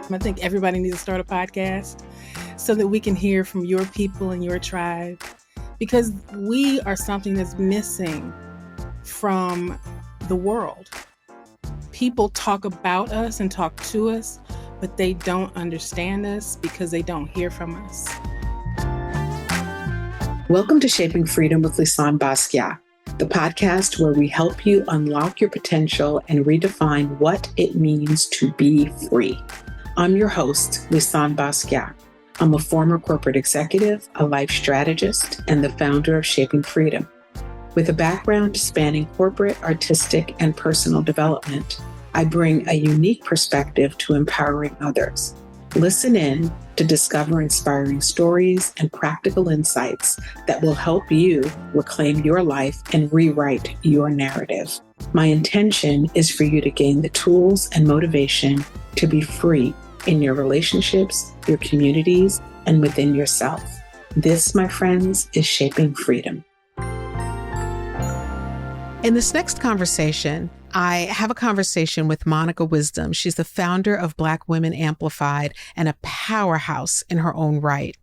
I think everybody needs to start a podcast so that we can hear from your people and your tribe, because we are something that's missing from the world. People talk about us and talk to us, but they don't understand us because they don't hear from us. Welcome to Shaping Freedom with Lisanne Basquiat, the podcast where we help you unlock your potential and redefine what it means to be free. I'm your host, Lisanne Basquiat. I'm a former corporate executive, a life strategist, and the founder of Shaping Freedom. With a background spanning corporate, artistic, and personal development, I bring a unique perspective to empowering others. Listen in to discover inspiring stories and practical insights that will help you reclaim your life and rewrite your narrative. My intention is for you to gain the tools and motivation to be free in your relationships, your communities, and within yourself. This, my friends, is Shaping Freedom. In this next conversation, I have a conversation with Monica Wisdom. She's the founder of Black Women Amplified and a powerhouse in her own right.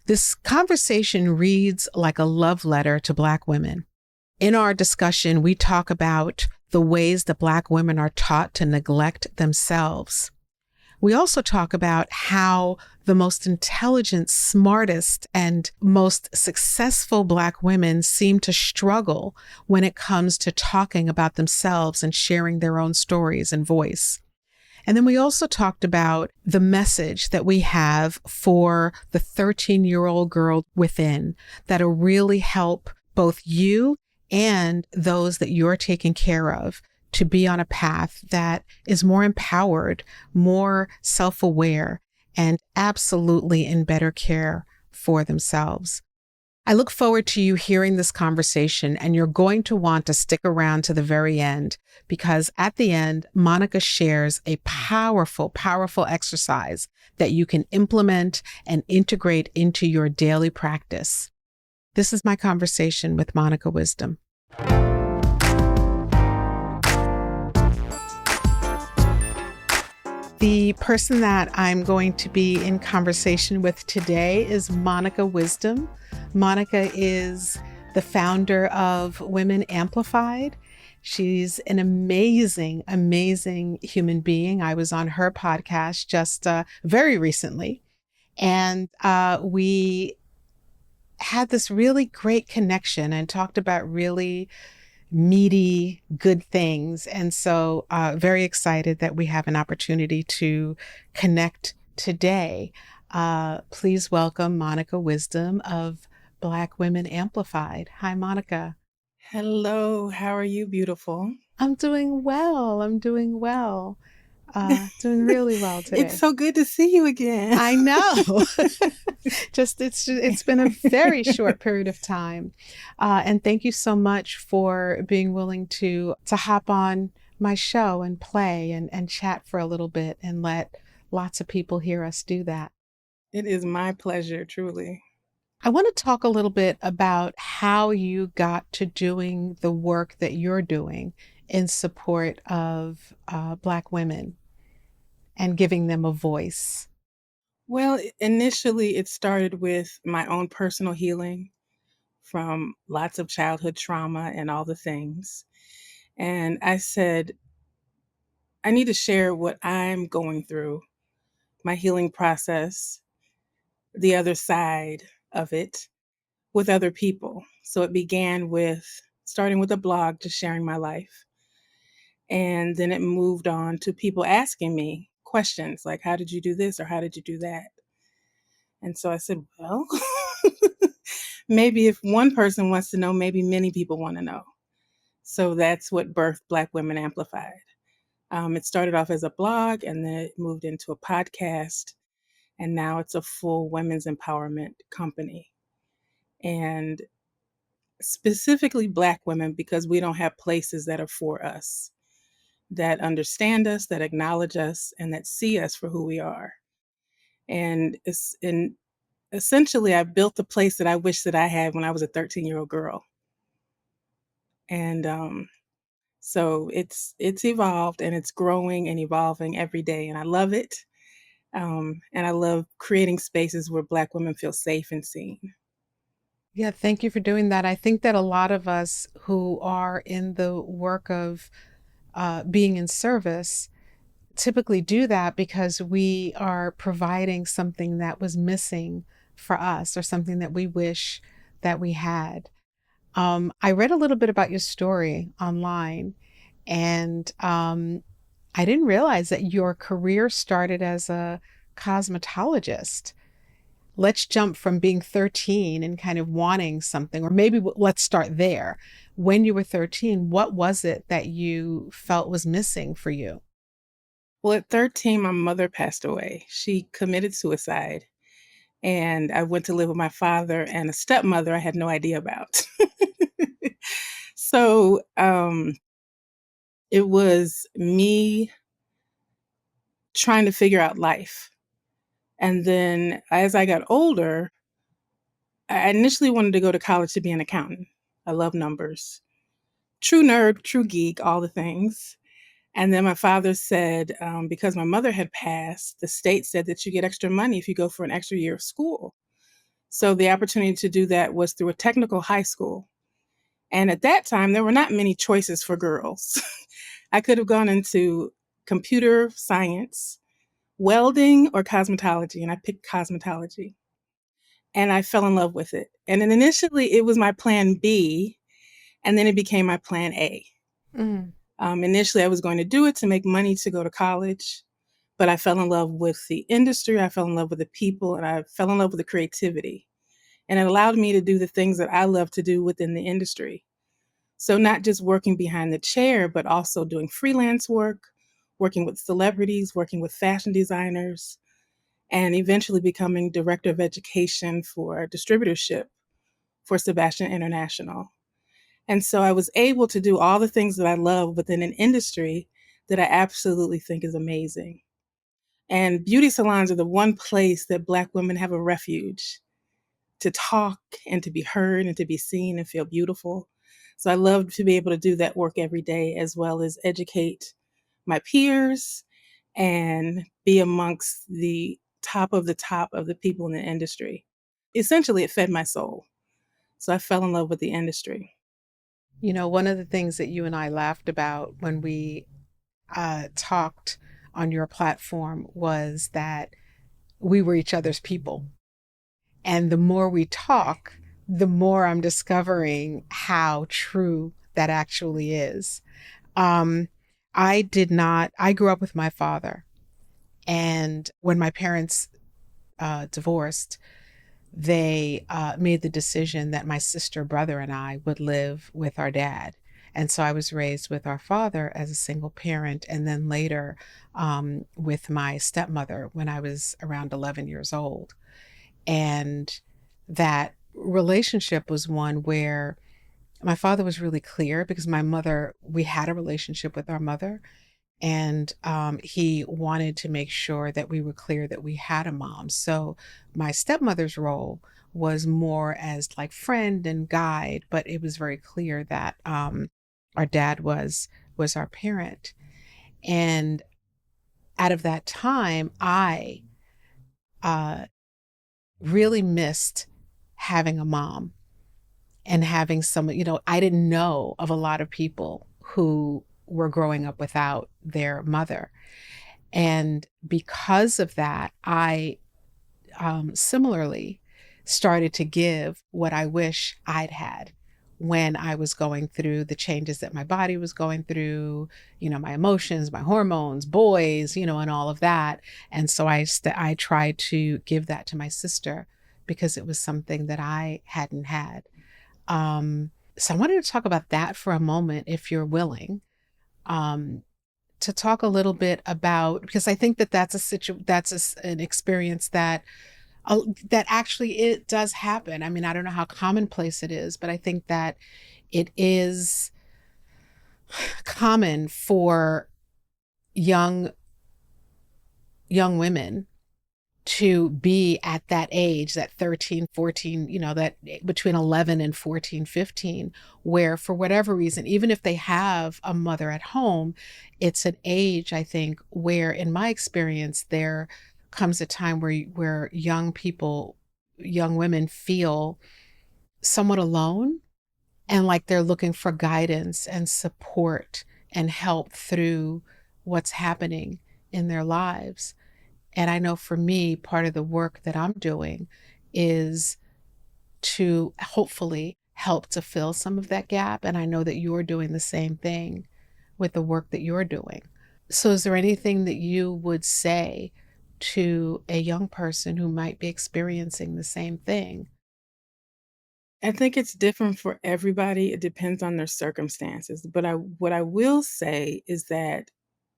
This conversation reads like a love letter to Black women. In our discussion, we talk about the ways that Black women are taught to neglect themselves. We also talk about how the most intelligent, smartest, and most successful Black women seem to struggle when it comes to talking about themselves and sharing their own stories and voice. And then we also talked about the message that we have for the 13-year-old girl within that'll really help both you and those that you're taking care of to be on a path that is more empowered, more self-aware, and absolutely in better care for themselves. I look forward to you hearing this conversation, and you're going to want to stick around to the very end, because at the end, Monica shares a powerful, powerful exercise that you can implement and integrate into your daily practice. This is my conversation with Monica Wisdom. The person that I'm going to be in conversation with today is Monica Wisdom. Monica is the founder of Women Amplified. She's an amazing, amazing human being. I was on her podcast just very recently, and we had this really great connection and talked about really meaty, good things. And so very excited that we have an opportunity to connect today. Please welcome Monica Wisdom of Black Women Amplified. Hi, Monica. Hello, how are you, beautiful? I'm doing well. Doing really well today. It's so good to see you again. I know. It's been a very short period of time. And thank you so much for being willing to hop on my show and play and chat for a little bit and let lots of people hear us do that. It is my pleasure, truly. I want to talk a little bit about how you got to doing the work that you're doing in support of Black women and giving them a voice. Well, initially it started with my own personal healing from lots of childhood trauma and all the things. And I said, I need to share what I'm going through, my healing process, the other side of it, with other people. So it began with starting with a blog, just sharing my life. And then it moved on to people asking me questions like, how did you do this? Or how did you do that? And so I said, well, maybe if one person wants to know, maybe many people want to know. So that's what birthed Black Women Amplified. It started off as a blog, and then it moved into a podcast, and now it's a full women's empowerment company. And specifically Black women, because we don't have places that are for us, that understand us, that acknowledge us, and that see us for who we are. And essentially, I built the place that I wish that I had when I was a 13-year-old girl. And so it's evolved, and it's growing and evolving every day, and I love it. And I love creating spaces where Black women feel safe and seen. Yeah, thank you for doing that. I think that a lot of us who are in the work of being in service typically do that because we are providing something that was missing for us or something that we wish that we had. I read a little bit about your story online, and I didn't realize that your career started as a cosmetologist. Let's jump from being 13 and kind of wanting something, or maybe let's start there. When you were 13, what was it that you felt was missing for you? Well, at 13, my mother passed away. She committed suicide, and I went to live with my father and a stepmother I had no idea about. So it was me trying to figure out life. And then as I got older, I initially wanted to go to college to be an accountant. I love numbers. True nerd, true geek, all the things. And then my father said, because my mother had passed, the state said that you get extra money if you go for an extra year of school. So the opportunity to do that was through a technical high school. And at that time, there were not many choices for girls. I could have gone into computer science, welding, or cosmetology, and I picked cosmetology. And I fell in love with it. And then initially, it was my plan B, and then it became my plan A. Mm. Initially, I was going to do it to make money to go to college, but I fell in love with the industry. I fell in love with the people, and I fell in love with the creativity. And it allowed me to do the things that I love to do within the industry. So, not just working behind the chair, but also doing freelance work, working with celebrities, working with fashion designers, and eventually becoming director of education for distributorship for Sebastian International. And so I was able to do all the things that I love within an industry that I absolutely think is amazing. And beauty salons are the one place that Black women have a refuge to talk and to be heard and to be seen and feel beautiful. So I love to be able to do that work every day, as well as educate my peers and be amongst the top of the people in the industry. Essentially, it fed my soul. So I fell in love with the industry. You know, one of the things that you and I laughed about when we talked on your platform was that we were each other's people. And the more we talk, the more I'm discovering how true that actually is. Um, I grew up with my father. And when my parents divorced, they made the decision that my sister, brother, and I would live with our dad. And so I was raised with our father as a single parent, and then later with my stepmother when I was around 11 years old. And that relationship was one where my father was really clear because my mother, we had a relationship with our mother, and he wanted to make sure that we were clear that we had a mom. So my stepmother's role was more as like friend and guide, but it was very clear that our dad was our parent. And out of that time, I uh, really missed having a mom and having someone, you know, I didn't know of a lot of people who were growing up without their mother. And because of that, I similarly started to give what I wish I'd had when I was going through the changes that my body was going through, you know, my emotions, my hormones, boys, you know, and all of that. And so I tried to give that to my sister because it was something that I hadn't had. So I wanted to talk about that for a moment, if you're willing. Um, to talk a little bit about, because I think that an experience that that actually it does happen. I mean, I don't know how commonplace it is, but I think that it is common for young women to be at that age, that 13, 14, you know, that between 11 and 14, 15, where for whatever reason, even if they have a mother at home, it's an age, I think, where in my experience, they're comes a time where young women feel somewhat alone and like they're looking for guidance and support and help through what's happening in their lives. And I know for me, part of the work that I'm doing is to hopefully help to fill some of that gap. And I know that you're doing the same thing with the work that you're doing. So, is there anything that you would say to a young person who might be experiencing the same thing? I think it's different for everybody. It depends on their circumstances. But what I will say is that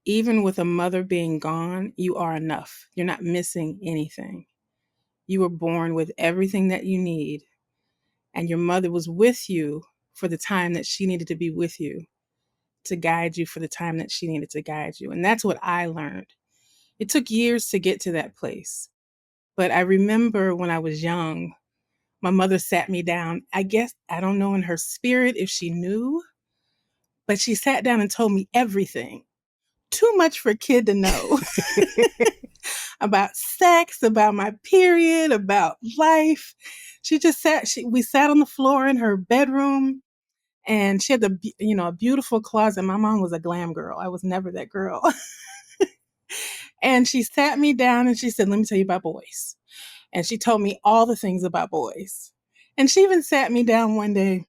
even with a mother being gone, you are enough. You're not missing anything. You were born with everything that you need, and your mother was with you for the time that she needed to be with you, to guide you for the time that she needed to guide you. And that's what I learned. It took years to get to that place. But I remember when I was young, my mother sat me down. I guess, I don't know in her spirit if she knew, but she sat down and told me everything. Too much for a kid to know about sex, about my period, about life. She just we sat on the floor in her bedroom, and she had a beautiful closet. My mom was a glam girl. I was never that girl. And she sat me down and she said, "Let me tell you about boys." And she told me all the things about boys. And she even sat me down one day.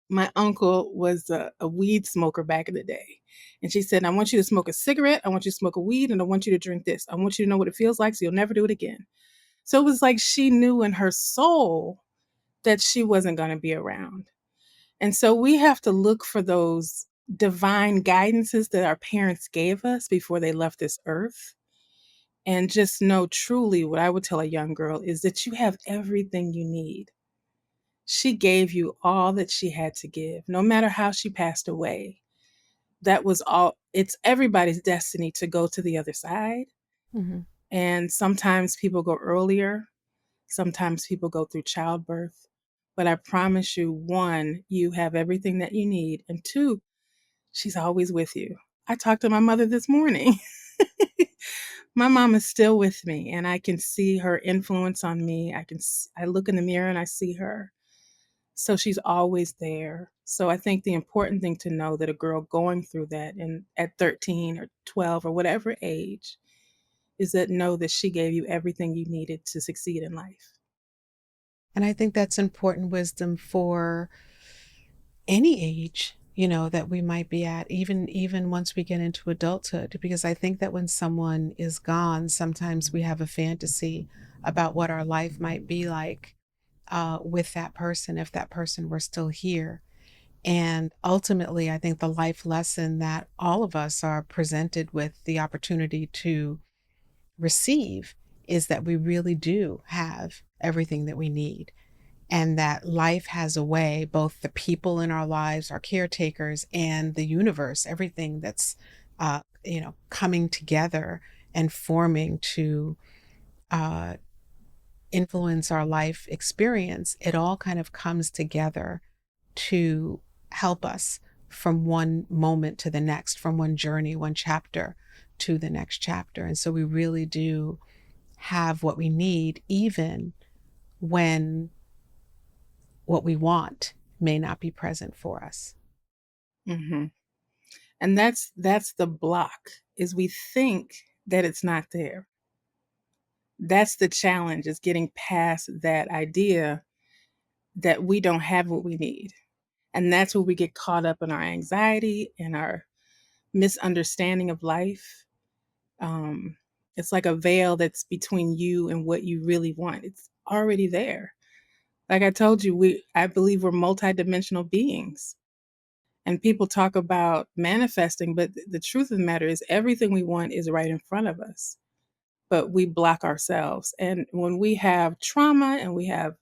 My uncle was a weed smoker back in the day. And she said, "I want you to smoke a cigarette. I want you to smoke a weed. And I want you to drink this. I want you to know what it feels like so you'll never do it again." So it was like she knew in her soul that she wasn't going to be around. And so we have to look for those divine guidances that our parents gave us before they left this earth. And just know truly what I would tell a young girl is that you have everything you need. She gave you all that she had to give, no matter how she passed away. That was all. It's everybody's destiny to go to the other side. Mm-hmm. And sometimes people go earlier, sometimes people go through childbirth. But I promise you, one, you have everything that you need. And two, she's always with you. I talked to my mother this morning. My mom is still with me, and I can see her influence on me. I look in the mirror and I see her. So she's always there. So I think the important thing to know that a girl going through that and at 13 or 12 or whatever age is that know that she gave you everything you needed to succeed in life. And I think that's important wisdom for any age, that we might be at, even once we get into adulthood, because I think that when someone is gone, sometimes we have a fantasy about what our life might be like with that person if that person were still here. And ultimately, I think the life lesson that all of us are presented with the opportunity to receive is that we really do have everything that we need, and that life has a way, both the people in our lives, our caretakers, and the universe, everything that's coming together and forming to uh, influence our life experience. It all kind of comes together to help us from one moment to the next, from one journey, one chapter to the next chapter. And so we really do have what we need, even when what we want may not be present for us. Hmm. And that's the block, is we think that it's not there. That's the challenge, is getting past that idea that we don't have what we need. And that's where we get caught up in our anxiety and our misunderstanding of life. Um, it's like a veil that's between you and what you really want. It's already there. Like I told you, I believe we're multidimensional beings. And people talk about manifesting, but the truth of the matter is everything we want is right in front of us. But we block ourselves. And when we have trauma and we have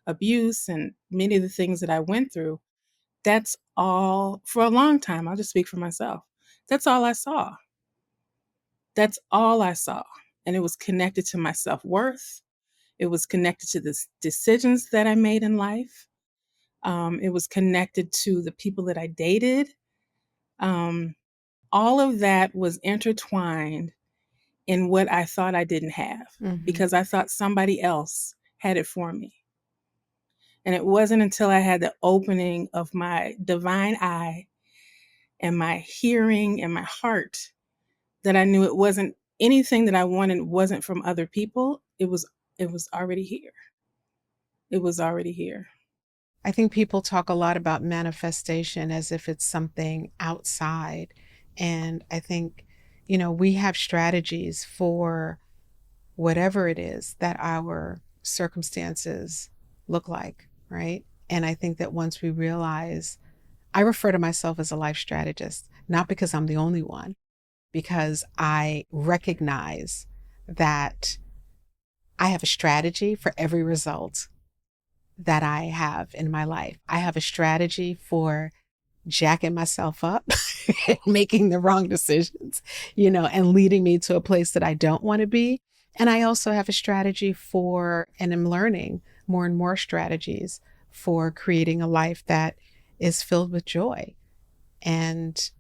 abuse and many of the things that I went through, that's all for a long time. I'll just speak for myself. That's all I saw. That's all I saw. And it was connected to my self worth. It was connected to the decisions that I made in life. It was connected to the people that I dated. Um, all of that was intertwined in what I thought I didn't have because I thought somebody else had it for me. And it wasn't until I had the opening of my divine eye and my hearing and my heart that I knew it wasn't anything that I wanted wasn't from other people. It was already here. It was already here. I think people talk a lot about manifestation as if it's something outside. And I think, we have strategies for whatever it is that our circumstances look like, right? And I think that once we realize, I refer to myself as a life strategist, not because I'm the only one, because I recognize that I have a strategy for every result that I have in my life. I have a strategy for jacking myself up and making the wrong decisions, and leading me to a place that I don't want to be. And I also have a strategy for, and I'm learning more and more strategies for creating a life that is filled with joy and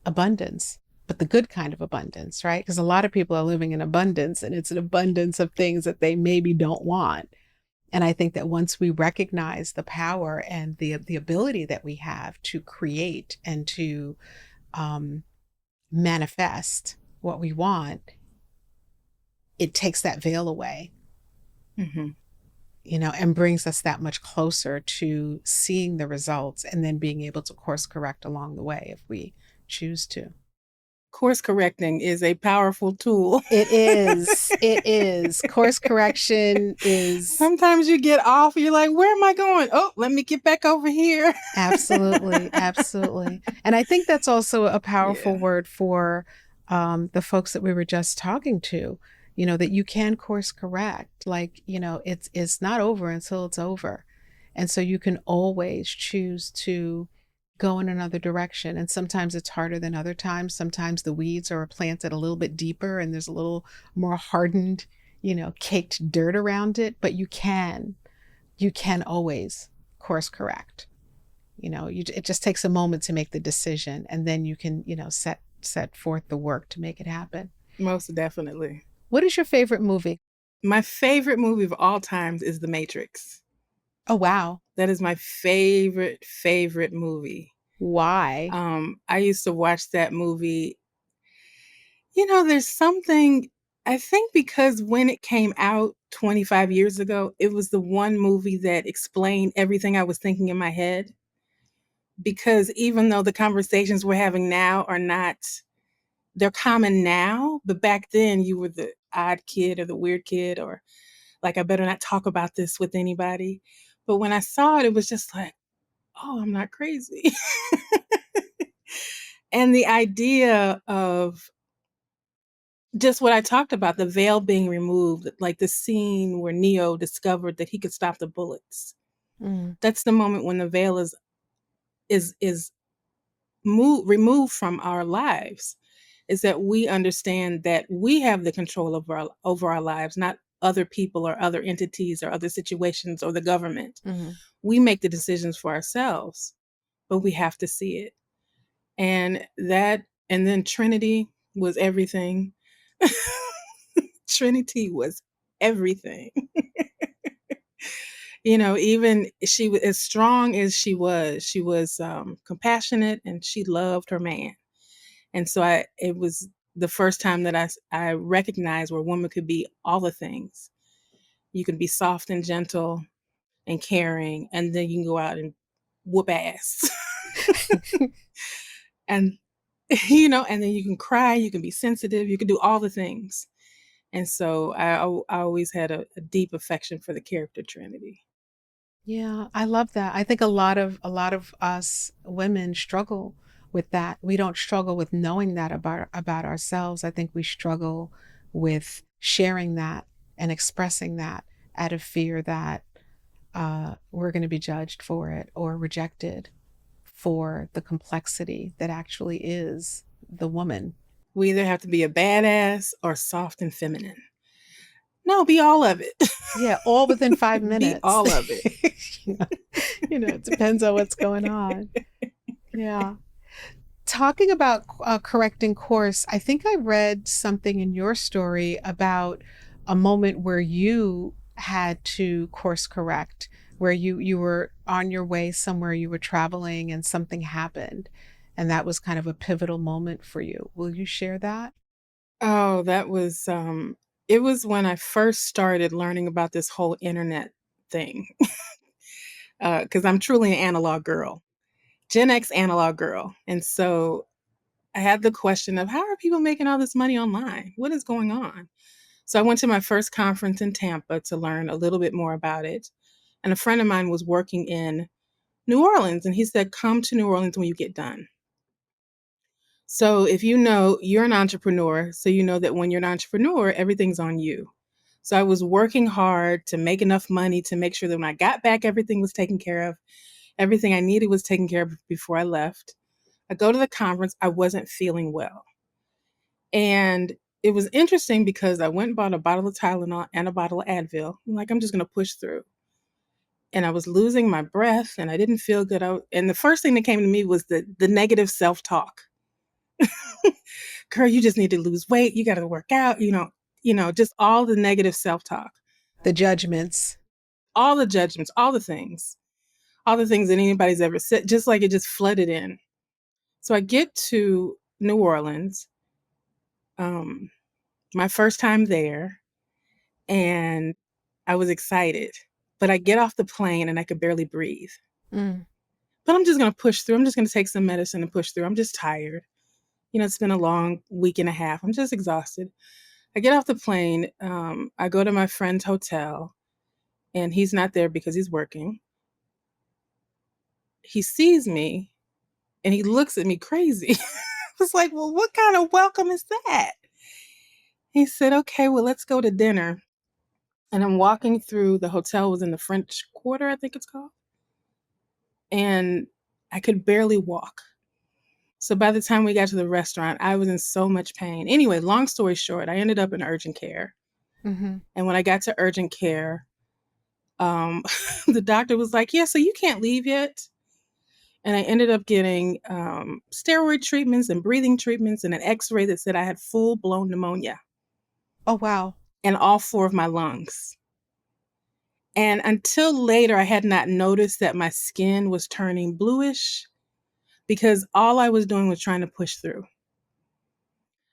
abundance, but the good kind of abundance, right? Because a lot of people are living in abundance, and it's an abundance of things that they maybe don't want. And I think that once we recognize the power and the ability that we have to create and to manifest what we want, it takes that veil away, and brings us that much closer to seeing the results and then being able to course correct along the way if we choose to. Course correcting is a powerful tool. It is. It is. Course correction is. Sometimes you get off, you're like, where am I going? Oh, let me get back over here. Absolutely. Absolutely. And I think that's also a powerful word for the folks that we were just talking to, that you can course correct. Like, it's not over until it's over. And so you can always choose to go in another direction. And sometimes it's harder than other times. Sometimes the weeds are planted a little bit deeper and there's a little more hardened, caked dirt around it, but you can always course correct. It just takes a moment to make the decision, and then you can, set forth the work to make it happen. Most definitely. What is your favorite movie? My favorite movie of all times is The Matrix. Oh, wow. That is my favorite movie. Why? I used to watch that movie. There's something, I think because when it came out 25 years ago, it was the one movie that explained everything I was thinking in my head. Because even though the conversations we're having now they're common now, but back then you were the odd kid or the weird kid, or like, I better not talk about this with anybody. But when I saw it, it was just like, oh, I'm not crazy. And the idea of just what I talked about, the veil being removed, like the scene where Neo discovered that he could stop the bullets. That's the moment when the veil is removed from our lives, is that we understand that we have the control over our lives, not other people or other entities or other situations or the government. We make the decisions for ourselves, but we have to see it. And then Trinity was everything. Trinity was everything. Even she was as strong as she was compassionate, and she loved her man. And so it was the first time that I recognized where a woman could be all the things. You can be soft and gentle and caring, and then you can go out and whoop ass. And and then you can cry, you can be sensitive, you can do all the things. And so I always had a deep affection for the character Trinity. Yeah, I love that. I think a lot of us women struggle with that. We don't struggle with knowing that about ourselves. I think we struggle with sharing that and expressing that out of fear that we're going to be judged for it or rejected for the complexity that actually is the woman. We either have to be a badass or soft and feminine. No, be all of it. Yeah, all within 5 minutes. Be all of it. It depends on what's going on. Yeah. Talking about correcting course, I think I read something in your story about a moment where you had to course correct, where you were on your way somewhere, you were traveling and something happened, and that was kind of a pivotal moment for you. Will you share that? Oh, that was it was when I first started learning about this whole internet thing. Cuz I'm truly an analog girl. Gen X analog girl. And so I had the question of how are people making all this money online? What is going on? So I went to my first conference in Tampa to learn a little bit more about it. And a friend of mine was working in New Orleans and he said, "Come to New Orleans when you get done." So if you know you're an entrepreneur, so you know that when you're an entrepreneur, everything's on you. So I was working hard to make enough money to make sure that when I got back, everything was taken care of. Everything I needed was taken care of before I left. I go to the conference, I wasn't feeling well. And it was interesting because I went and bought a bottle of Tylenol and a bottle of Advil. I'm like, I'm just going to push through. And I was losing my breath and I didn't feel good. And the first thing that came to me was the negative self talk. Girl, you just need to lose weight. You got to work out, just all the negative self talk, The judgments. all the judgments, all the things that anybody's ever said, just like it just flooded in. So I get to New Orleans, um, my first time there, and I was excited. But I get off the plane and I could barely breathe. Mm. But I'm just going to push through. I'm just going to take some medicine and push through. I'm just tired. It's been a long week and a half. I'm just exhausted. I get off the plane. I go to my friend's hotel, and he's not there because he's working. He sees me, and he looks at me crazy. I was like, well, what kind of welcome is that? He said, okay, well, let's go to dinner. And I'm walking through, the hotel was in the French Quarter, I think it's called. And I could barely walk. So by the time we got to the restaurant, I was in so much pain. Anyway, long story short, I ended up in urgent care. Mm-hmm. And when I got to urgent care, the doctor was like, yeah, so you can't leave yet. And I ended up getting steroid treatments and breathing treatments and an x-ray that said I had full-blown pneumonia Oh, wow. in all 4 of my lungs. And until later, I had not noticed that my skin was turning bluish because all I was doing was trying to push through.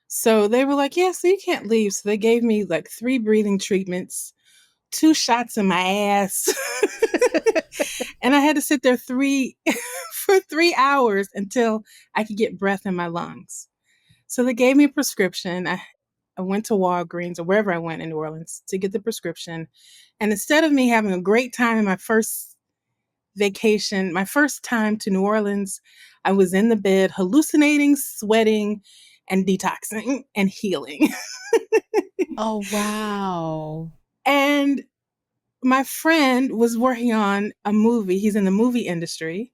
So they were like, yeah, so you can't leave. So they gave me like 3 breathing treatments, 2 shots in my ass. And I had to sit there for 3 hours until I could get breath in my lungs. So they gave me a prescription. I went to Walgreens or wherever I went in New Orleans to get the prescription. And instead of me having a great time in my first vacation, my first time to New Orleans, I was in the bed hallucinating, sweating, and detoxing and healing. Oh, wow. And my friend was working on a movie. He's in the movie industry.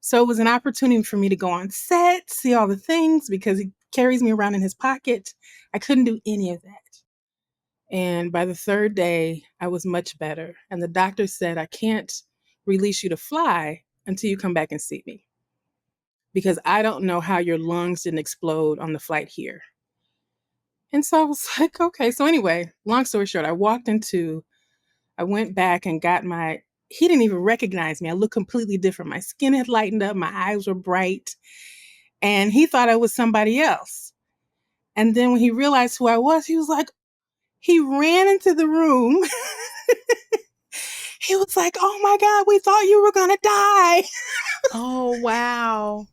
So it was an opportunity for me to go on set, see all the things because he carries me around in his pocket. I couldn't do any of that. And by the 3rd day, I was much better. And the doctor said, I can't release you to fly until you come back and see me because I don't know how your lungs didn't explode on the flight here. And so I was like, okay. So anyway, long story short, I went back and got he didn't even recognize me. I looked completely different. My skin had lightened up. My eyes were bright. And he thought I was somebody else. And then when he realized who I was, he was like, he ran into the room. He was like, oh my God, we thought you were going to die. Oh, wow.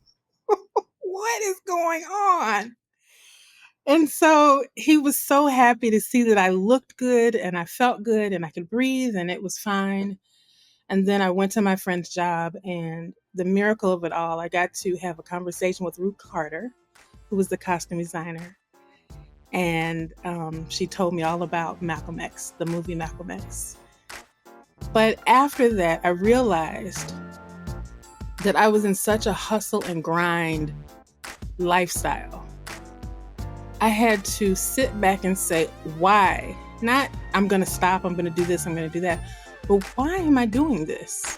What is going on? And so he was so happy to see that I looked good and I felt good and I could breathe and it was fine. And then I went to my friend's job, and the miracle of it all, I got to have a conversation with Ruth Carter, who was the costume designer. And she told me all about Malcolm X, the movie Malcolm X. But after that, I realized that I was in such a hustle and grind lifestyle. I had to sit back and say, why? Not, I'm going to stop, I'm going to do this, I'm going to do that. But why am I doing this?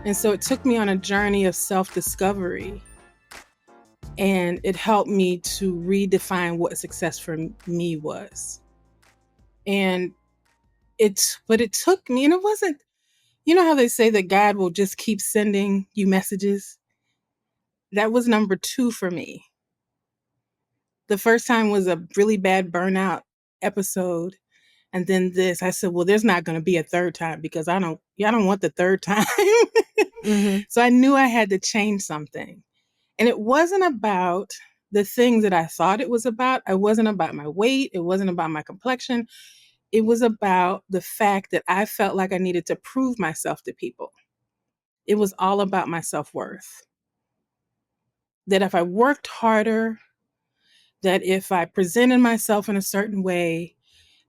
And so it took me on a journey of self-discovery, and it helped me to redefine what success for me was. And but it took me, and it wasn't, you know how they say that God will just keep sending you messages? That was number 2 for me. The first time was a really bad burnout episode. And then this, I said, well, there's not going to be a third time because I don't want the third time. Mm-hmm. So I knew I had to change something. And it wasn't about the things that I thought it was about. It wasn't about my weight. It wasn't about my complexion. It was about the fact that I felt like I needed to prove myself to people. It was all about my self-worth. That if I worked harder, that if I presented myself in a certain way,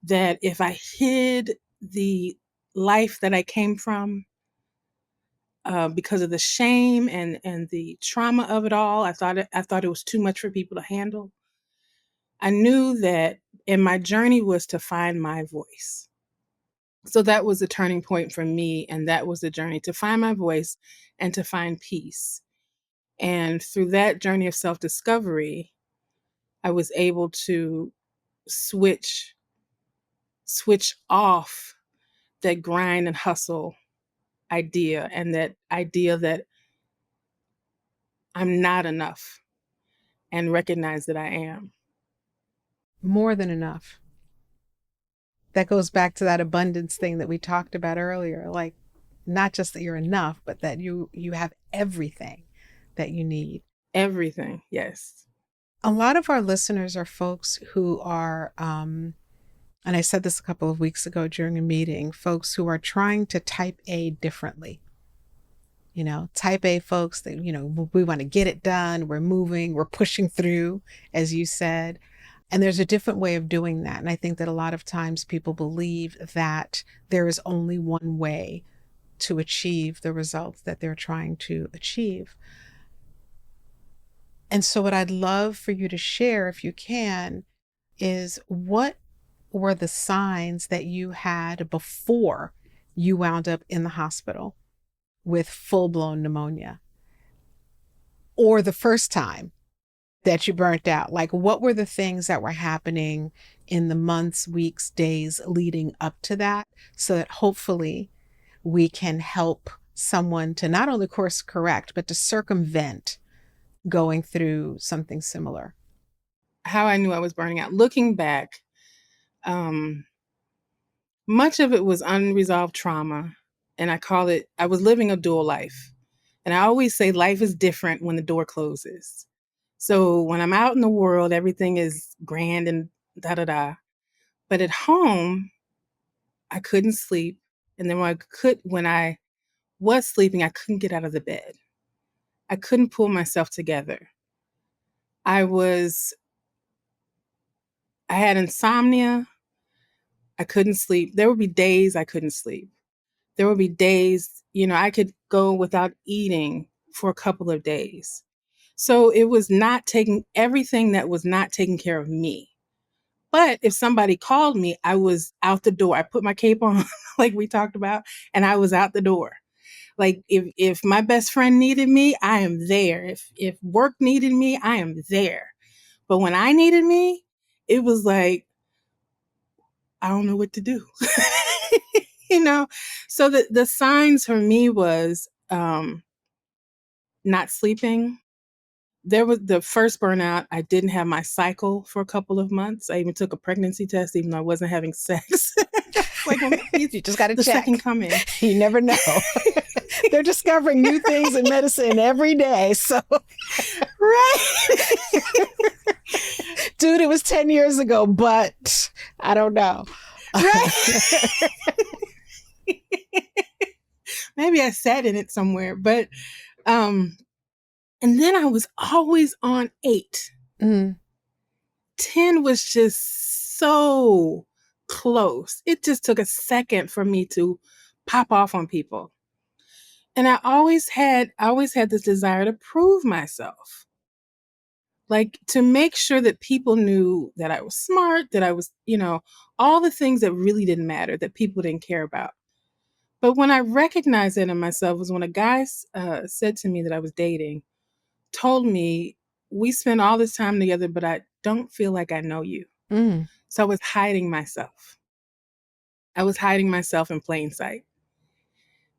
that if I hid the life that I came from, because of the shame and the trauma of it all, I thought it was too much for people to handle. I knew that, and my journey was to find my voice. So that was a turning point for me, and that was the journey to find my voice and to find peace. And through that journey of self-discovery, I was able to switch off that grind and hustle idea, and that idea that I'm not enough, and recognize that I am. More than enough. That goes back to that abundance thing that we talked about earlier. Like, not just that you're enough, but that you have everything that you need. Everything, yes. A lot of our listeners are folks who are, and I said this a couple of weeks ago during a meeting, folks who are trying to type A differently. You know, type A folks that, you know, we want to get it done. We're moving, we're pushing through, as you said. And there's a different way of doing that. And I think that a lot of times people believe that there is only one way to achieve the results that they're trying to achieve. And so what I'd love for you to share, if you can, is what were the signs that you had before you wound up in the hospital with full-blown pneumonia, or the first time that you burnt out? Like, what were the things that were happening in the months, weeks, days leading up to that, so that hopefully we can help someone to not only course correct, but to circumvent going through something similar? How I knew I was burning out. Looking back, much of it was unresolved trauma. And I was living a dual life. And I always say life is different when the door closes. So when I'm out in the world, everything is grand and da da da. But at home, I couldn't sleep. And then when I was sleeping, I couldn't get out of the bed. I couldn't pull myself together. I had insomnia. I couldn't sleep. There would be days I couldn't sleep. There would be days, I could go without eating for a couple of days. So it was not taking everything that was not taking care of me. But if somebody called me, I was out the door. I put my cape on, like we talked about, and I was out the door. Like if my best friend needed me, I am there. If work needed me, I am there. But when I needed me, it was like, I don't know what to do. So the signs for me was not sleeping. There was the first burnout. I didn't have my cycle for a couple of months. I even took a pregnancy test, even though I wasn't having sex. Like, You just got to the check. second coming. You never know. They're discovering new things in medicine every day. So, Right. Dude, it was 10 years ago, but I don't know. Right. Maybe I sat in it somewhere, but and then I was always on 8. 10 was just so close. It just took a second for me to pop off on people. And I always had this desire to prove myself. Like, to make sure that people knew that I was smart, that I was, all the things that really didn't matter, that people didn't care about. But when I recognized it in myself was when a guy said to me that I was dating, told me, we spend all this time together, but I don't feel like I know you. Mm. So I was hiding myself. I was hiding myself in plain sight.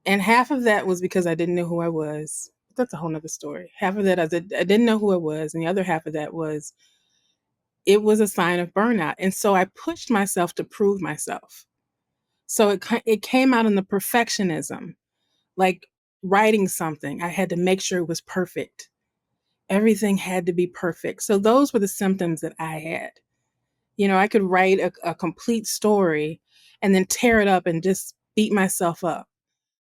And half of that was because I didn't know who I was. That's a whole nother story. Half of that I didn't know who I was. And the other half of that was it was a sign of burnout. And so I pushed myself to prove myself. So it came out in the perfectionism, like writing something. I had to make sure it was perfect. Everything had to be perfect. So those were the symptoms that I had. I could write a complete story and then tear it up and just beat myself up.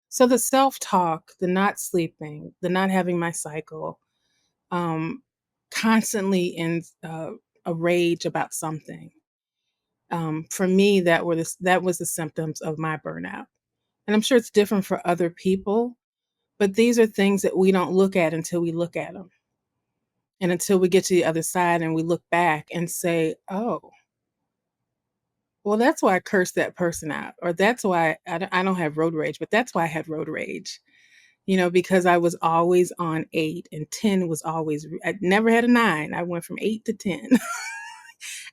So the self-talk, the not sleeping, the not having my cycle, constantly in a rage about something. For me, that was the symptoms of my burnout. And I'm sure it's different for other people, but these are things that we don't look at until we look at them. And until we get to the other side and we look back and say, oh, well, that's why I cursed that person out. Or that's why I don't have road rage, but that's why I had road rage. Because I was always on 8 and 10 was always, I never had a 9. I went from 8 to 10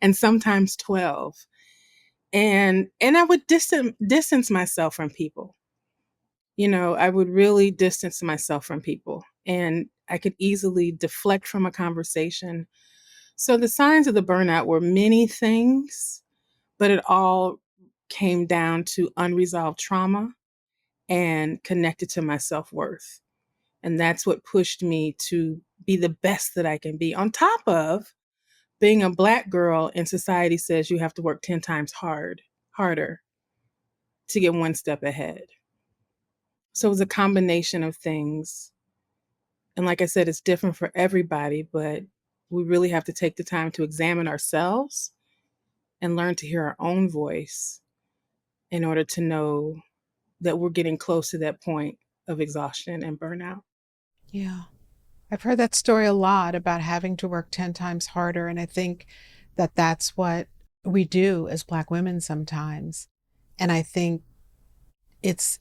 and sometimes 12. And I would distance myself from people. I would really distance myself from people and I could easily deflect from a conversation. So the signs of the burnout were many things, but it all came down to unresolved trauma and connected to my self-worth. And that's what pushed me to be the best that I can be. On top of being a Black girl, and society says you have to work 10 times harder to get one step ahead. So it was a combination of things. And like I said, it's different for everybody, but we really have to take the time to examine ourselves and learn to hear our own voice in order to know that we're getting close to that point of exhaustion and burnout. Yeah. I've heard that story a lot about having to work 10 times harder. And I think that that's what we do as Black women sometimes. And I think it's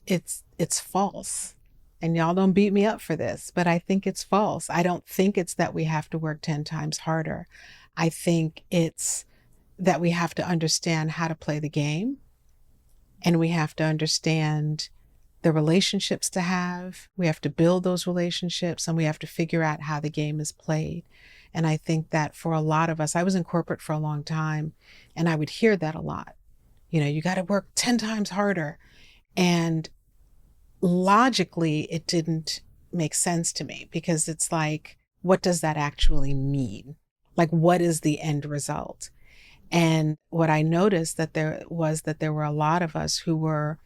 false. And y'all don't beat me up for this, but I think it's false. I don't think it's that we have to work 10 times harder. I think it's that we have to understand how to play the game and we have to understand the relationships to have. We have to build those relationships and we have to figure out how the game is played. And I think that for a lot of us, I was in corporate for a long time and I would hear that a lot. You got to work 10 times harder. And logically, it didn't make sense to me because it's like, what does that actually mean? Like, what is the end result? And what I noticed that there were a lot of us who were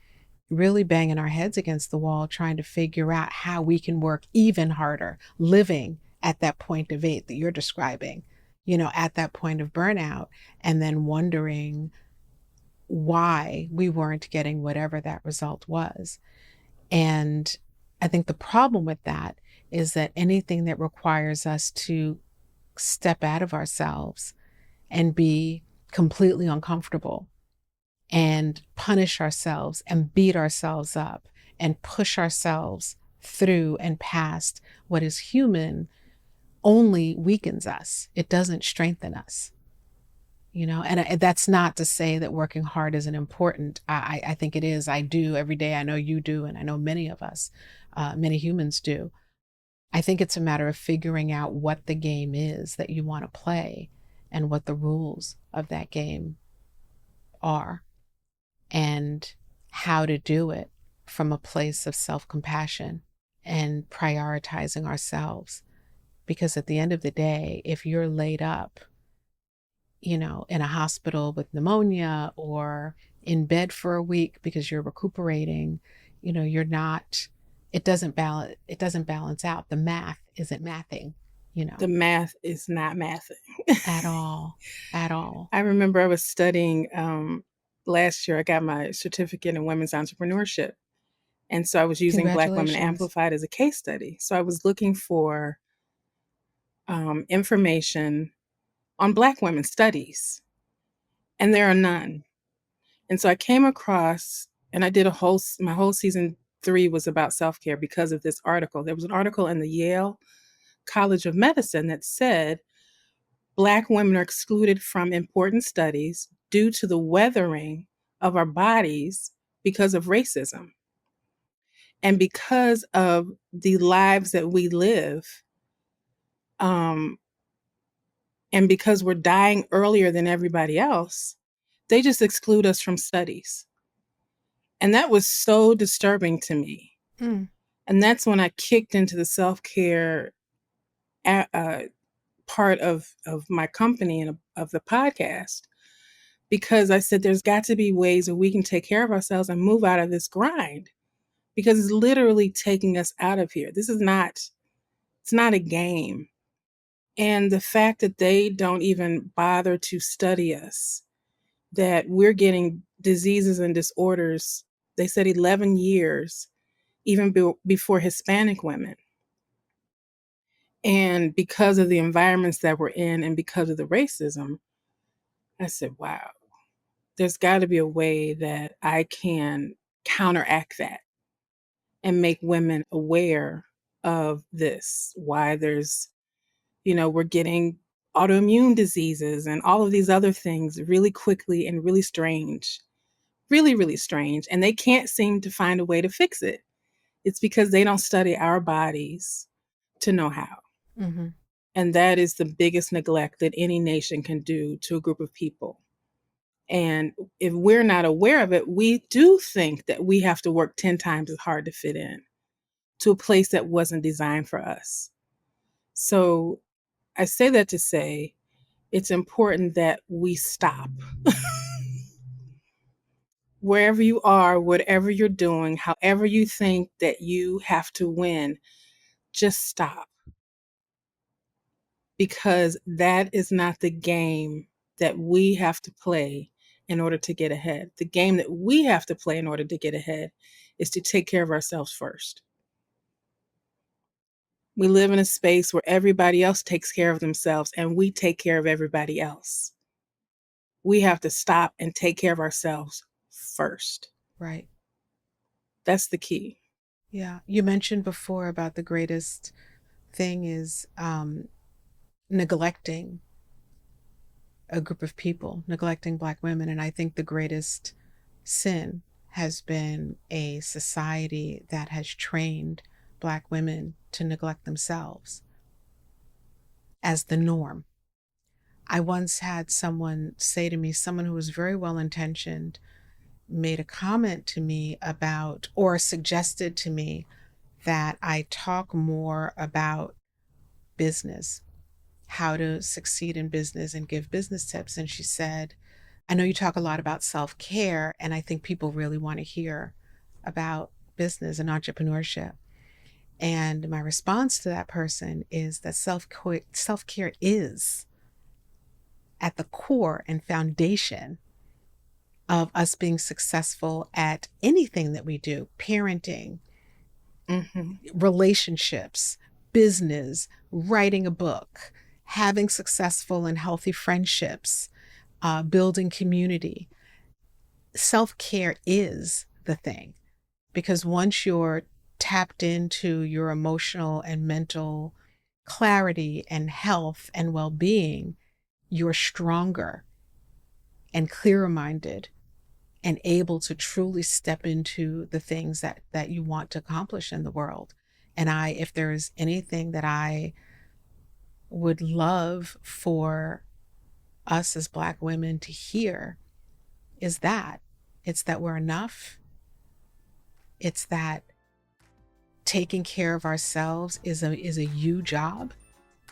really banging our heads against the wall, trying to figure out how we can work even harder, living at that point of 8 that you're describing, at that point of burnout, and then wondering why we weren't getting whatever that result was. And I think the problem with that is that anything that requires us to step out of ourselves and be completely uncomfortable and punish ourselves and beat ourselves up and push ourselves through and past what is human only weakens us. It doesn't strengthen us. That's not to say that working hard isn't important. I think it is. I do every day. I know you do. And I know many of us, many humans do. I think it's a matter of figuring out what the game is that you want to play and what the rules of that game are and how to do it from a place of self-compassion and prioritizing ourselves. Because at the end of the day, if you're laid up, in a hospital with pneumonia or in bed for a week because you're recuperating, you're not, it doesn't balance out. The math isn't mathing, The math is not mathing. at all, at all. I remember I was studying last year, I got my certificate in women's entrepreneurship. And so I was using Black Women Congratulations. Amplified as a case study. So I was looking for information on Black women's studies, and there are none. And so I came across And I did my whole season 3 was about self-care because of this article. There was an article in the Yale College of Medicine that said Black women are excluded from important studies due to the weathering of our bodies because of racism. And because of the lives that we live, and because we're dying earlier than everybody else, they just exclude us from studies. And that was so disturbing to me. Mm. And that's when I kicked into the self-care part of my company and of the podcast, because I said there's got to be ways that we can take care of ourselves and move out of this grind, because it's literally taking us out of here. It's not a game. And the fact that they don't even bother to study us, that we're getting diseases and disorders, they said 11 years, even before Hispanic women. And because of the environments that we're in and because of the racism, I said, wow, there's got to be a way that I can counteract that and make women aware of this, why we're getting autoimmune diseases and all of these other things really quickly and really strange, really, really strange. And they can't seem to find a way to fix it. It's because they don't study our bodies to know how. Mm-hmm. And that is the biggest neglect that any nation can do to a group of people. And if we're not aware of it, we do think that we have to work 10 times as hard to fit in to a place that wasn't designed for us. So I say that to say it's important that we stop. Wherever you are, whatever you're doing, however you think that you have to win, just stop. Because that is not the game that we have to play in order to get ahead. The game that we have to play in order to get ahead is to take care of ourselves first. We live in a space where everybody else takes care of themselves and we take care of everybody else. We have to stop and take care of ourselves first. Right. That's the key. Yeah. You mentioned before about the greatest thing is neglecting a group of people, neglecting Black women. And I think the greatest sin has been a society that has trained Black women to neglect themselves as the norm. I once had someone say to me, someone who was very well intentioned, made a comment to me about, or suggested to me, that I talk more about business, how to succeed in business and give business tips. And she said, I know you talk a lot about self-care, and I think people really want to hear about business and entrepreneurship. And my response to that person is that self-care is at the core and foundation of us being successful at anything that we do: parenting, relationships, business, writing a book, having successful and healthy friendships, building community. Self-care is the thing, because once you're tapped into your emotional and mental clarity and health and well-being, you're stronger and clearer minded and able to truly step into the things that you want to accomplish in the world. And if there's anything that I would love for us as Black women to hear, is that it's that we're enough. It's that taking care of ourselves is a you job.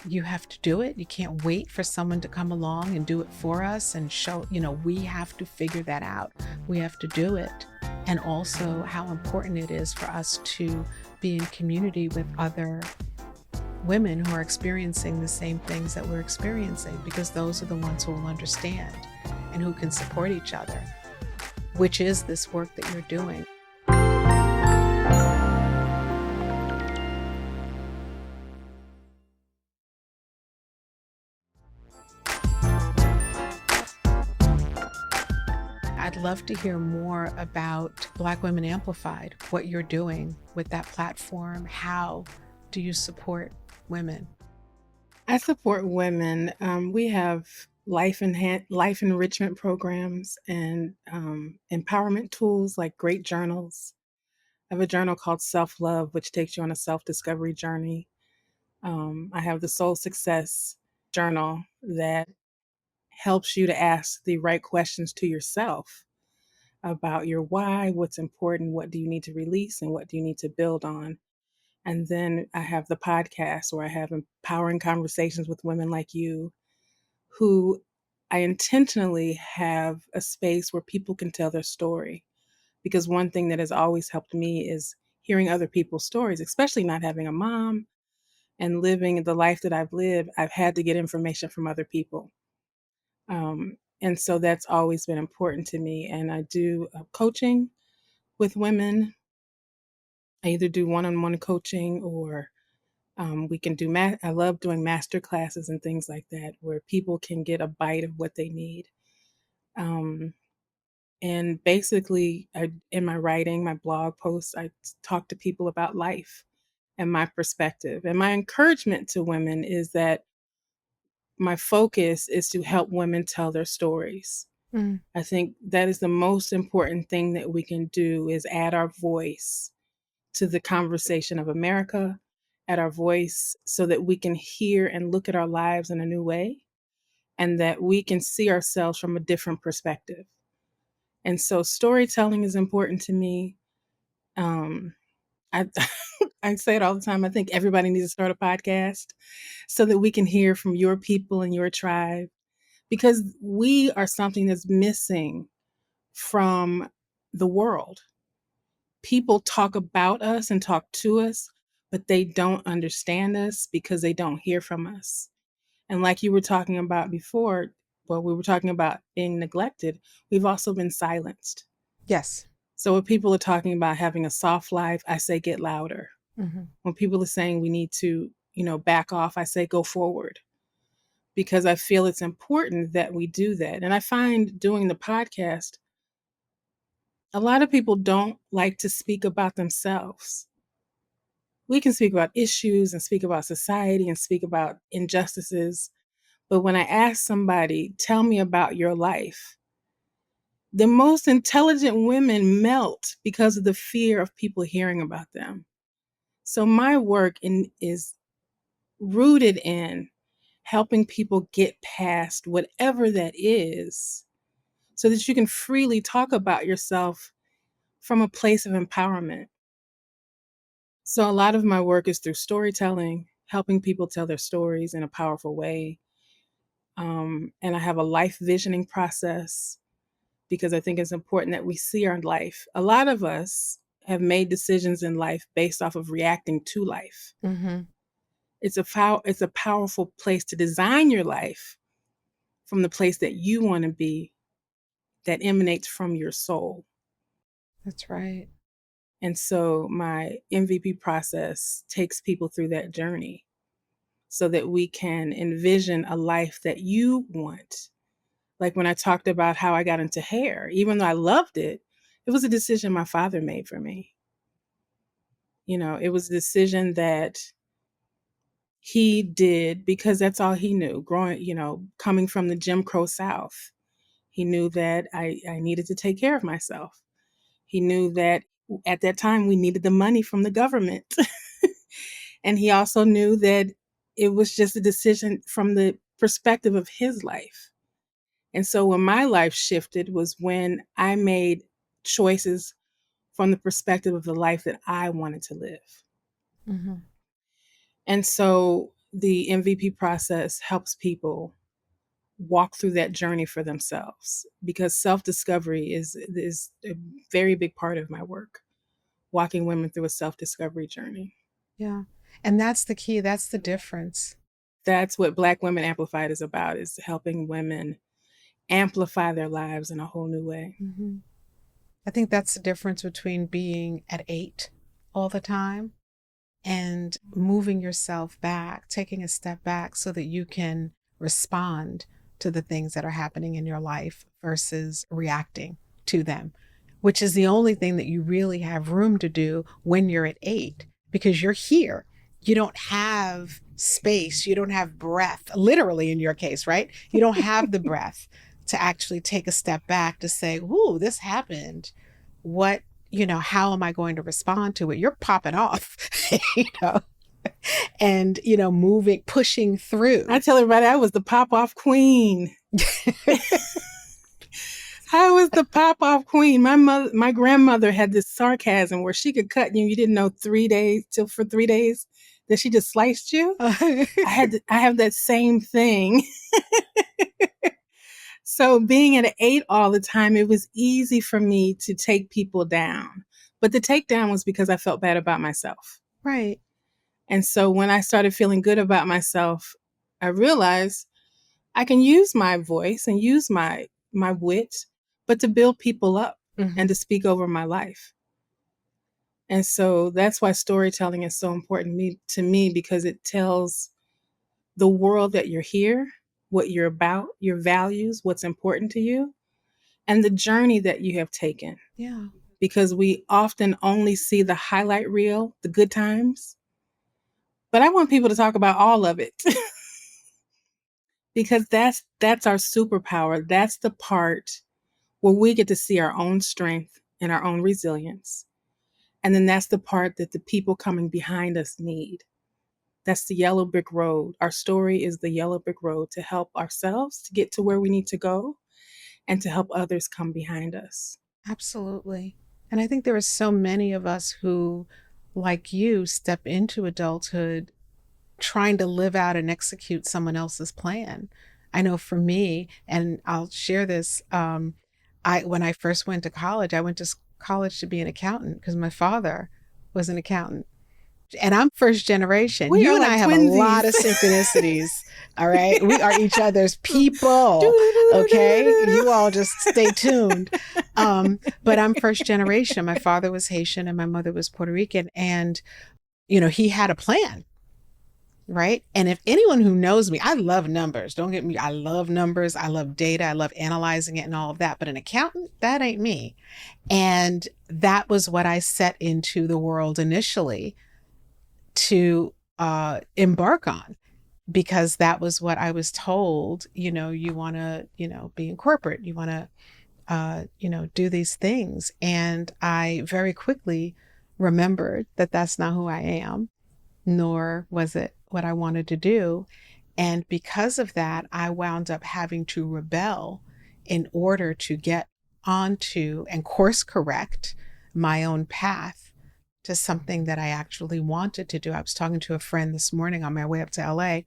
You have to do it. You can't wait for someone to come along and do it for us and show, we have to figure that out. We have to do it. And also how important it is for us to be in community with other women who are experiencing the same things that we're experiencing, because those are the ones who will understand and who can support each other, which is this work that you're doing. I'd love to hear more about Black Women Amplified, what you're doing with that platform. How do you support women? I support women. We have life enrichment programs and empowerment tools like great journals. I have a journal called Self Love, which takes you on a self discovery journey. I have the Soul Success journal that helps you to ask the right questions to yourself about your why, what's important, what do you need to release, and what do you need to build on. And then I have the podcast where I have empowering conversations with women like you who I intentionally have a space where people can tell their story. Because one thing that has always helped me is hearing other people's stories, especially not having a mom and living the life that I've lived. I've had to get information from other people. And so that's always been important to me. And I do coaching with women. I either do one on one coaching or we can do I love doing master classes and things like that where people can get a bite of what they need. Um, and basically, in my writing, my blog posts, I talk to people about life and my perspective. And my encouragement to women is that my focus is to help women tell their stories. Mm. I think that is the most important thing that we can do is add our voice to the conversation of America, add our voice so that we can hear and look at our lives in a new way and that we can see ourselves from a different perspective. And so storytelling is important to me. Um, I I say it all the time. I think everybody needs to start a podcast so that we can hear from your people and your tribe because we are something that's missing from the world. People talk about us and talk to us, but they don't understand us because they don't hear from us. And like you were talking about before, well, we were talking about being neglected, we've also been silenced. Yes. So when people are talking about having a soft life, I say get louder. Mm-hmm. When people are saying we need to, back off, I say go forward because I feel it's important that we do that. And I find doing the podcast, a lot of people don't like to speak about themselves. We can speak about issues and speak about society and speak about injustices. But when I ask somebody, tell me about your life, the most intelligent women melt because of the fear of people hearing about them. So my work is rooted in helping people get past whatever that is so that you can freely talk about yourself from a place of empowerment. So a lot of my work is through storytelling, helping people tell their stories in a powerful way. And I have a life visioning process because I think it's important that we see our life. A lot of us have made decisions in life based off of reacting to life. Mm-hmm. It's a powerful place to design your life from the place that you want to be that emanates from your soul. That's right. And so my MVP process takes people through that journey so that we can envision a life that you want. Like when I talked about how I got into hair, even though I loved it, it was a decision my father made for me. It was a decision that he did because that's all he knew. Coming from the Jim Crow South, he knew that I needed to take care of myself. He knew that at that time we needed the money from the government. And he also knew that it was just a decision from the perspective of his life. And so when my life shifted was when I made choices from the perspective of the life that I wanted to live. Mm-hmm. And so the MVP process helps people walk through that journey for themselves because self-discovery is a very big part of my work, walking women through a self-discovery journey. Yeah. And that's the key. That's the difference. That's what Black Women Amplified is about, is helping women amplify their lives in a whole new way. Mm-hmm. I think that's the difference between being at 8 all the time and moving yourself back, taking a step back so that you can respond to the things that are happening in your life versus reacting to them, which is the only thing that you really have room to do when you're at 8, because you're here. You don't have space. You don't have breath, literally in your case, right? You don't have the breath to actually take a step back to say, ooh, this happened. What, how am I going to respond to it? You're popping off, you know, and, moving, pushing through. I tell everybody I was the pop-off queen. I was the pop-off queen. My grandmother had this sarcasm where she could cut you. You didn't know 3 days for 3 days that she just sliced you. I have that same thing. So being at an 8 all the time, it was easy for me to take people down. But the takedown was because I felt bad about myself. Right. And so when I started feeling good about myself, I realized I can use my voice and use my wit, but to build people up and to speak over my life. And so that's why storytelling is so important to me, because it tells the world that you're here, what you're about, your values, what's important to you, and the journey that you have taken. Yeah. Because we often only see the highlight reel, the good times. But I want people to talk about all of it. Because that's our superpower. That's the part where we get to see our own strength and our own resilience. And then that's the part that the people coming behind us need. That's the yellow brick road. Our story is the yellow brick road to help ourselves to get to where we need to go and to help others come behind us. Absolutely. And I think there are so many of us who, like you, step into adulthood trying to live out and execute someone else's plan. I know for me, and I'll share this, when I first went to college, I went to college to be an accountant because my father was an accountant. And I'm first generation. We you are and like I have twinsies. A lot of synchronicities. All right. We are each other's people. Okay. You all just stay tuned. But I'm first generation. My father was Haitian and my mother was Puerto Rican. And, he had a plan. Right. And if anyone who knows me, I love numbers. Don't get me. I love numbers. I love data. I love analyzing it and all of that. But an accountant, that ain't me. And that was what I set into the world initially to embark on, because that was what I was told. You want to, be in corporate. You want to, do these things. And I very quickly remembered that that's not who I am, nor was it what I wanted to do. And because of that, I wound up having to rebel in order to get onto and course correct my own path to something that I actually wanted to do. I was talking to a friend this morning on my way up to LA,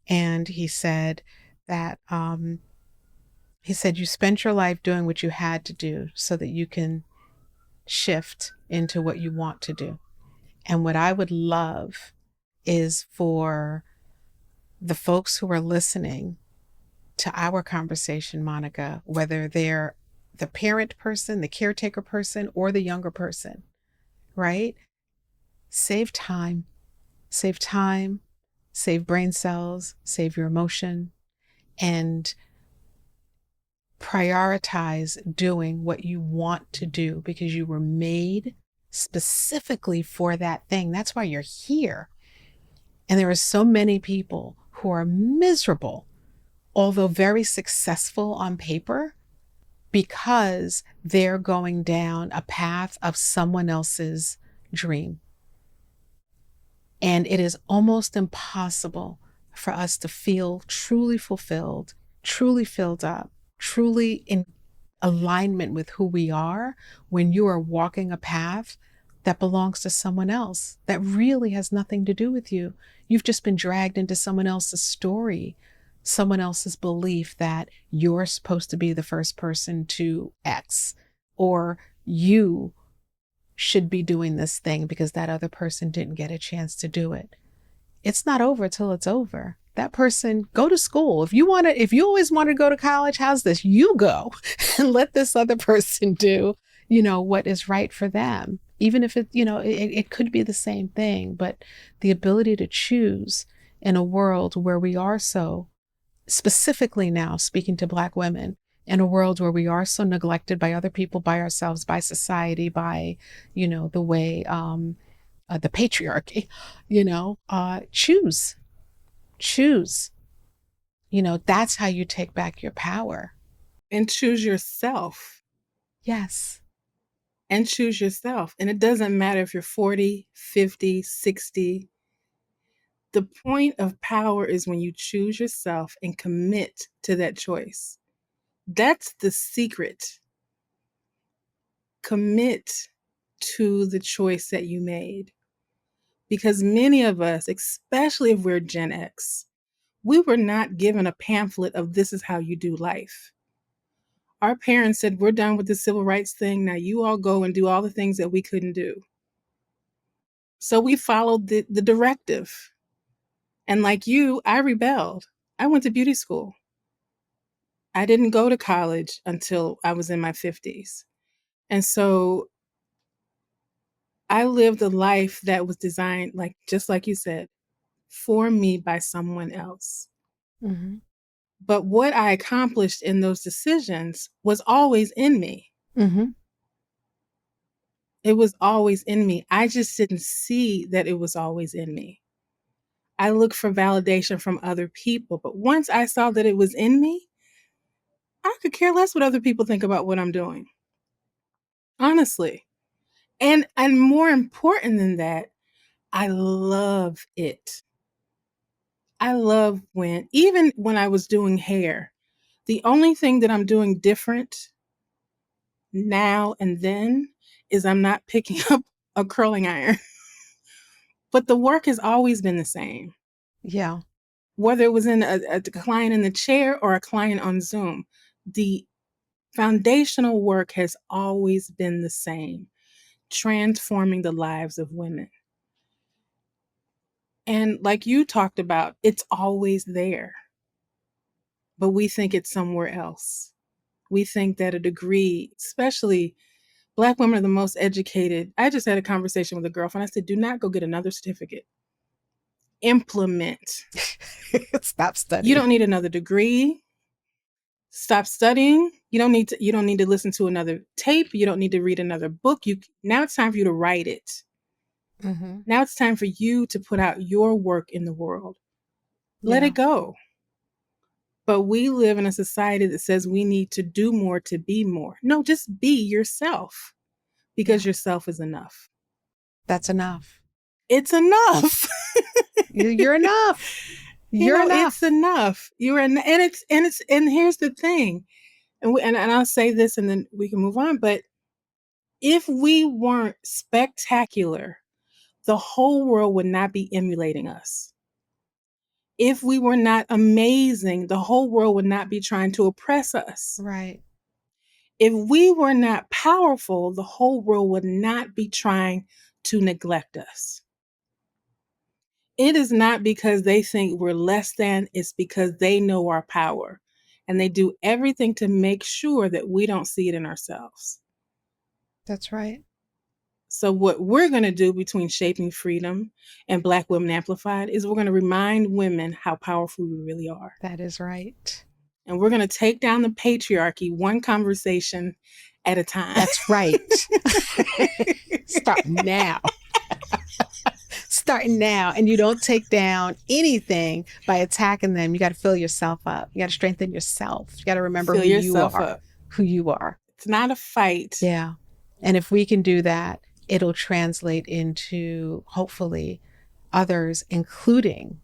and he said that, you spent your life doing what you had to do so that you can shift into what you want to do. And what I would love is for the folks who are listening to our conversation, Monica, whether they're the parent person, the caretaker person, or the younger person, right? Save time, save brain cells, save your emotion, and prioritize doing what you want to do because you were made specifically for that thing. That's why you're here. And there are so many people who are miserable, although very successful on paper, because they're going down a path of someone else's dream. And it is almost impossible for us to feel truly fulfilled, truly filled up, truly in alignment with who we are when you are walking a path that belongs to someone else, that really has nothing to do with you. You've just been dragged into someone else's story, someone else's belief that you're supposed to be the first person to X, or you should be doing this thing because that other person didn't get a chance to do it. It's not over till it's over. That person, go to school. If you always want to go to college, how's this? You go and let this other person do, what is right for them. Even if it could be the same thing, but the ability to choose in a world where we are so, specifically now speaking to Black women, in a world where we are so neglected by other people, by ourselves, by society, by, the way, the patriarchy, choose, that's how you take back your power. And choose yourself. Yes. And choose yourself. And it doesn't matter if you're 40, 50, 60. The point of power is when you choose yourself and commit to that choice. That's the secret. Commit to the choice that you made. Because many of us, especially if we're Gen X, we were not given a pamphlet of this is how you do life. Our parents said, we're done with the civil rights thing. Now you all go and do all the things that we couldn't do. So we followed the directive. And like you, I rebelled. I went to beauty school. I didn't go to college until I was in my 50s. And so I lived a life that was designed, just like you said, for me by someone else. Mm-hmm. But what I accomplished in those decisions was always in me. Mm-hmm. It was always in me. I just didn't see that it was always in me. I looked for validation from other people. But once I saw that it was in me, I could care less what other people think about what I'm doing. Honestly. And more important than that, I love it. I love even when I was doing hair, the only thing that I'm doing different now and then is I'm not picking up a curling iron. But the work has always been the same. Yeah. Whether it was in a client in the chair or a client on Zoom, the foundational work has always been the same, transforming the lives of women. And like you talked about, it's always there. But we think it's somewhere else. We think that a degree, especially Black women are the most educated. I just had a conversation with a girlfriend. I said, do not go get another certificate. Implement. Stop studying. You don't need another degree. Stop studying. You don't need to listen to another tape. You don't need to read another book. Now it's time for you to write it. Mm-hmm. Now it's time for you to put out your work in the world. Let it go. But we live in a society that says we need to do more to be more. No, just be yourself, because yourself is enough. That's enough. It's enough. You're enough. You're enough. It's enough. And here's the thing. And I'll say this and then we can move on. But if we weren't spectacular, the whole world would not be emulating us. If we were not amazing, the whole world would not be trying to oppress us. Right. If we were not powerful, the whole world would not be trying to neglect us. It is not because they think we're less than, it's because they know our power. And they do everything to make sure that we don't see it in ourselves. That's right. So what we're going to do between Shaping Freedom and Black Women Amplified is we're going to remind women how powerful we really are. That is right. And we're going to take down the patriarchy one conversation at a time. That's right. Start now. Starting now. And you don't take down anything by attacking them. You got to fill yourself up. You got to strengthen yourself. You got to remember who you are. Who you are. It's not a fight. Yeah. And if we can do that, it'll translate into hopefully others, including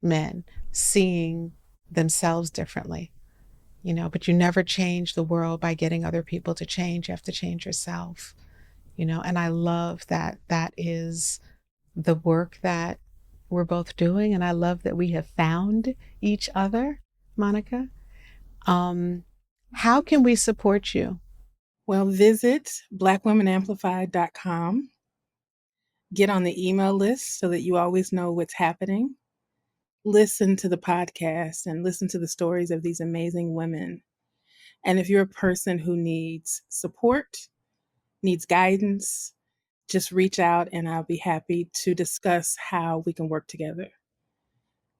men, seeing themselves differently. But you never change the world by getting other people to change. You have to change yourself. And I love that is the work that we're both doing. And I love that we have found each other, Monica. How can we support you? Well, visit blackwomenamplified.com. Get on the email list so that you always know what's happening. Listen to the podcast and listen to the stories of these amazing women. And if you're a person who needs support, needs guidance, just reach out and I'll be happy to discuss how we can work together.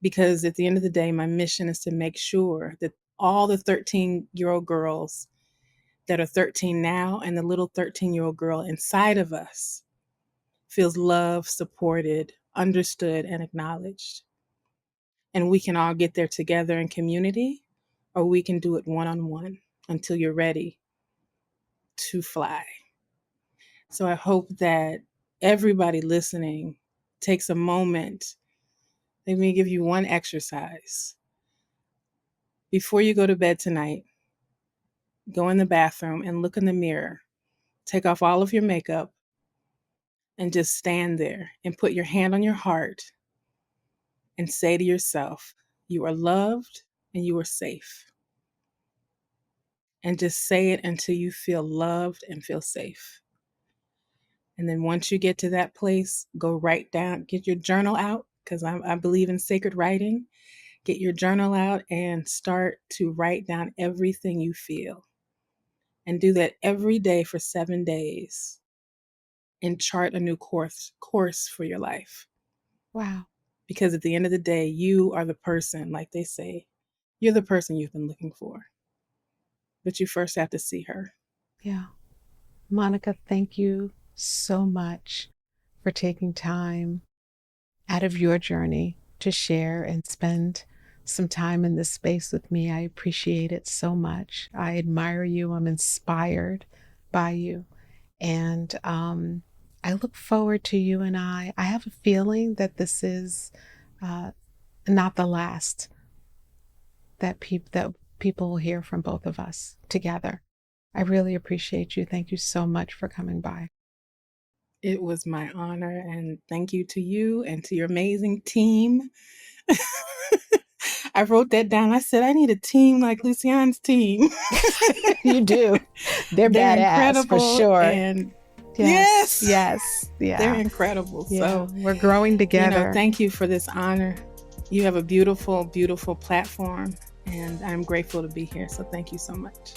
Because at the end of the day, my mission is to make sure that all the 13-year-old girls that are 13 now and the little 13-year-old girl inside of us feels loved, supported, understood, and acknowledged. And we can all get there together in community, or we can do it one-on-one until you're ready to fly. So I hope that everybody listening takes a moment. Let me give you one exercise. Before you go to bed tonight, go in the bathroom and look in the mirror. Take off all of your makeup and just stand there and put your hand on your heart and say to yourself, you are loved and you are safe. And just say it until you feel loved and feel safe. And then once you get to that place, go write down, get your journal out, because I believe in sacred writing. Get your journal out and start to write down everything you feel. And do that every day for 7 days and chart a new course for your life. Wow. Because at the end of the day, you are the person, like they say, you're the person you've been looking for. But you first have to see her. Yeah. Monica, thank you so much for taking time out of your journey to share and spend some time in this space with me. I appreciate it so much. I admire you. I'm inspired by you. And I look forward to you and I have a feeling that this is not the last that people will hear from both of us together. I really appreciate you. Thank you so much for coming by. It was my honor, and thank you to you and to your amazing team. I wrote that down. I said, I need a team like Luciane's team. You do. They're badass incredible, for sure. And yes. Yeah. They're incredible. Yeah. So we're growing together. Thank you for this honor. You have a beautiful, beautiful platform, and I'm grateful to be here. So thank you so much.